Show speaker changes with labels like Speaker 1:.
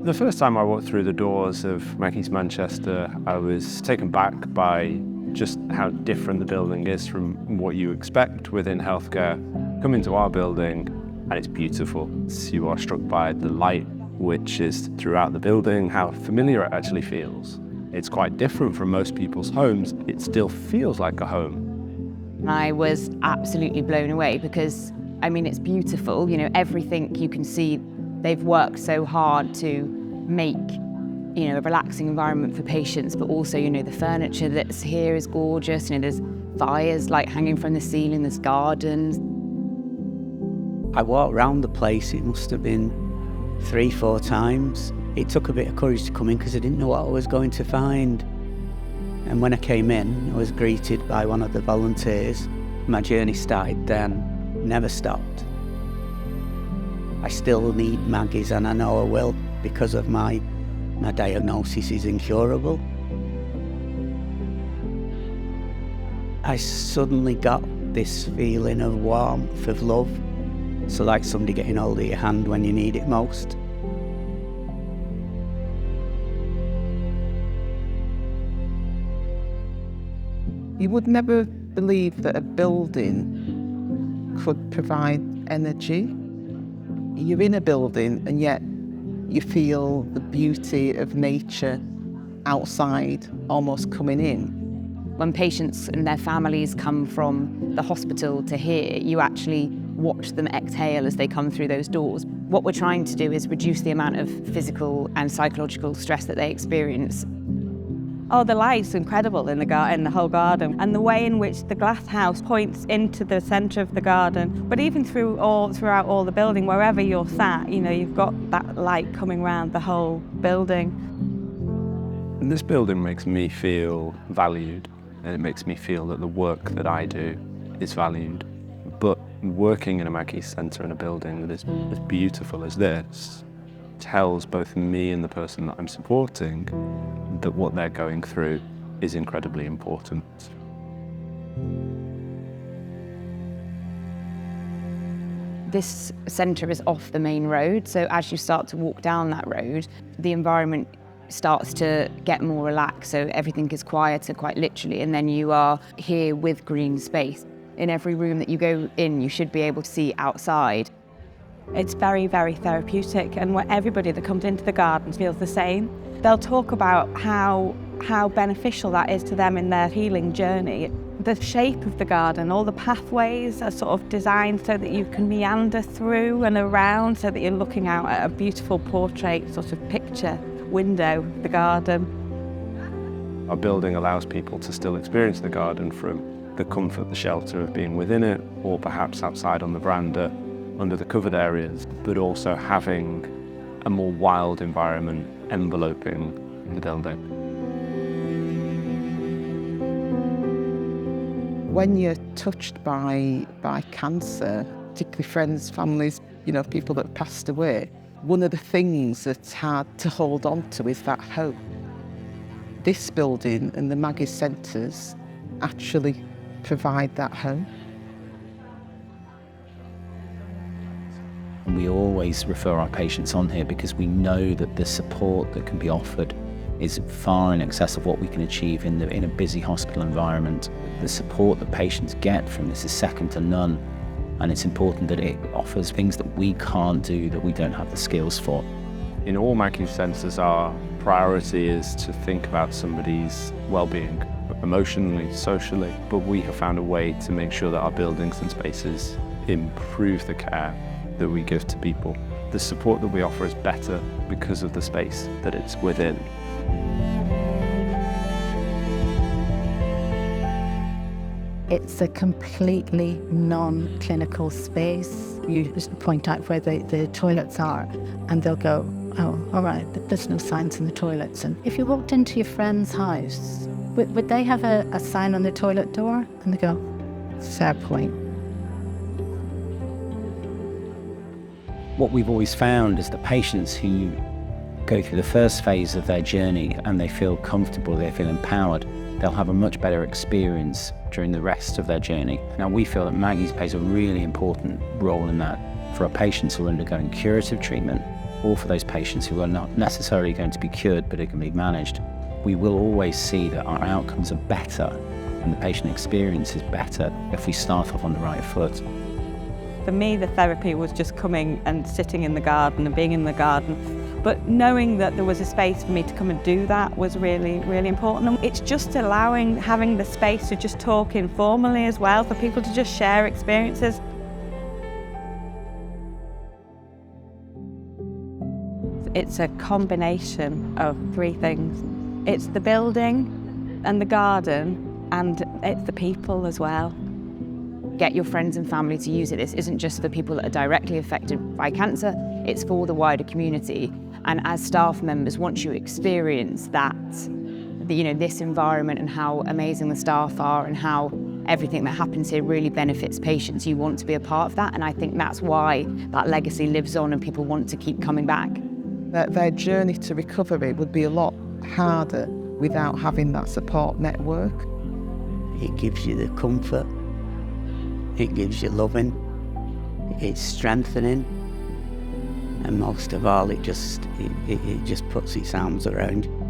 Speaker 1: The first time I walked through the doors of Maggie's Manchester, I was taken back by just how different the building is from what you expect within healthcare. Come into our building and it's beautiful. You are struck by the light which is throughout the building, how familiar it actually feels. It's quite different from most people's homes. It still feels like a home.
Speaker 2: I was absolutely blown away because, I mean, it's beautiful. You know, everything you can see, they've worked so hard to make, you know, a relaxing environment for patients, but also, you know, the furniture that's here is gorgeous. You know, there's fires like hanging from the ceiling, there's gardens.
Speaker 3: I walked around the place, it must have been 3-4 times. It took a bit of courage to come in because I didn't know what I was going to find. And when I came in, I was greeted by one of the volunteers. My journey started then, never stopped. I still need Maggie's and I know I will because of my diagnosis is incurable. I suddenly got this feeling of warmth, of love. So like somebody getting hold of your hand when you need it most.
Speaker 4: You would never believe that a building could provide energy. You're in a building and yet you feel the beauty of nature outside almost coming in.
Speaker 2: When patients and their families come from the hospital to here, you actually watch them exhale as they come through those doors. What we're trying to do is reduce the amount of physical and psychological stress that they experience.
Speaker 5: Oh, the light's incredible in the whole garden, and the way in which the glass house points into the centre of the garden. But even throughout all the building, wherever you're sat, you know, you've got that light coming around the whole building.
Speaker 1: And this building makes me feel valued, and it makes me feel that the work that I do is valued. But working in a Maggie Centre in a building that is as beautiful as this tells both me and the person that I'm supporting that what they're going through is incredibly important.
Speaker 2: This centre is off the main road, so as you start to walk down that road, the environment starts to get more relaxed, so everything is quieter, quite literally, and then you are here with green space. In every room that you go in, you should be able to see outside.
Speaker 5: It's very, very therapeutic, and everybody that comes into the garden feels the same. They'll talk about how beneficial that is to them in their healing journey. The shape of the garden, all the pathways are sort of designed so that you can meander through and around, so that you're looking out at a beautiful portrait sort of picture window of the garden.
Speaker 1: Our building allows people to still experience the garden from the comfort, the shelter of being within it, or perhaps outside on the veranda under the covered areas, but also having a more wild environment enveloping the building.
Speaker 4: When you're touched by cancer, particularly friends, families, you know, people that have passed away, one of the things that's hard to hold on to is that hope. This building and the Maggie Centres actually provide that hope.
Speaker 6: We always refer our patients on here because we know that the support that can be offered is far in excess of what we can achieve in a busy hospital environment. The support that patients get from this is second to none, and it's important that it offers things that we can't do, that we don't have the skills for.
Speaker 1: In all Maggie Centres, our priority is to think about somebody's well-being, emotionally, socially, but we have found a way to make sure that our buildings and spaces improve the care that we give to people. The support that we offer is better because of the space that it's within.
Speaker 7: It's a completely non-clinical space. You just point out where the toilets are and they'll go, oh, all right, there's no signs in the toilets. And if you walked into your friend's house, would they have a sign on the toilet door? And they go, fair point.
Speaker 6: What we've always found is that patients who go through the first phase of their journey and they feel comfortable, they feel empowered, they'll have a much better experience during the rest of their journey. Now, we feel that Maggie's plays a really important role in that for our patients who are undergoing curative treatment, or for those patients who are not necessarily going to be cured but it can be managed, we will always see that our outcomes are better and the patient experience is better if we start off on the right foot.
Speaker 5: For me, the therapy was just coming and sitting in the garden and being in the garden. But knowing that there was a space for me to come and do that was really, really important. And it's just having the space to just talk informally as well, for people to just share experiences. It's a combination of three things. It's the building and the garden, and it's the people as well.
Speaker 2: Get your friends and family to use it. This isn't just for people that are directly affected by cancer, it's for the wider community. And as staff members, once you experience that, this environment and how amazing the staff are and how everything that happens here really benefits patients, you want to be a part of that. And I think that's why that legacy lives on and people want to keep coming back.
Speaker 4: Their journey to recovery would be a lot harder without having that support network.
Speaker 3: It gives you the comfort, it gives you loving, it's strengthening, and most of all, it just puts its arms around you.